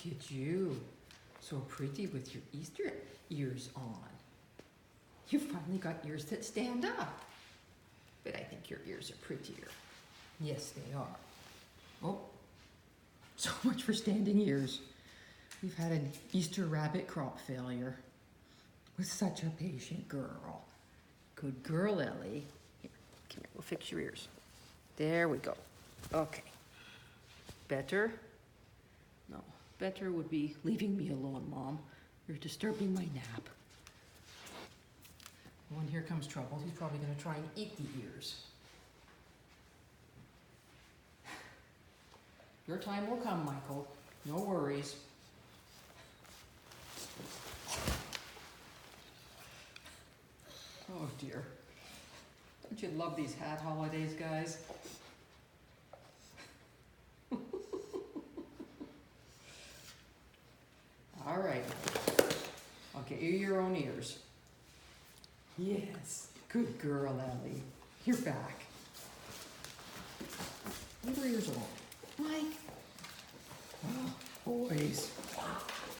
Look at you. So pretty with your Easter ears on. You finally got ears that stand up. But I think your ears are prettier. Yes, they are. Oh, so much for standing ears. We've had an Easter rabbit crop failure with such a patient girl. Good girl, Ellie. Here, come here, we'll fix your ears. There we go. Okay. Better? No, better would be leaving me alone, Mom. You're disturbing my nap. When here comes trouble, he's probably going to try and eat the ears. Your time will come, Michael. No worries. Oh dear. Don't you love these hat holidays, guys? All right. I'll get you your own ears. Yes. Good girl, Ellie. You're back. Leave her ears alone. Mike. Oh, boys.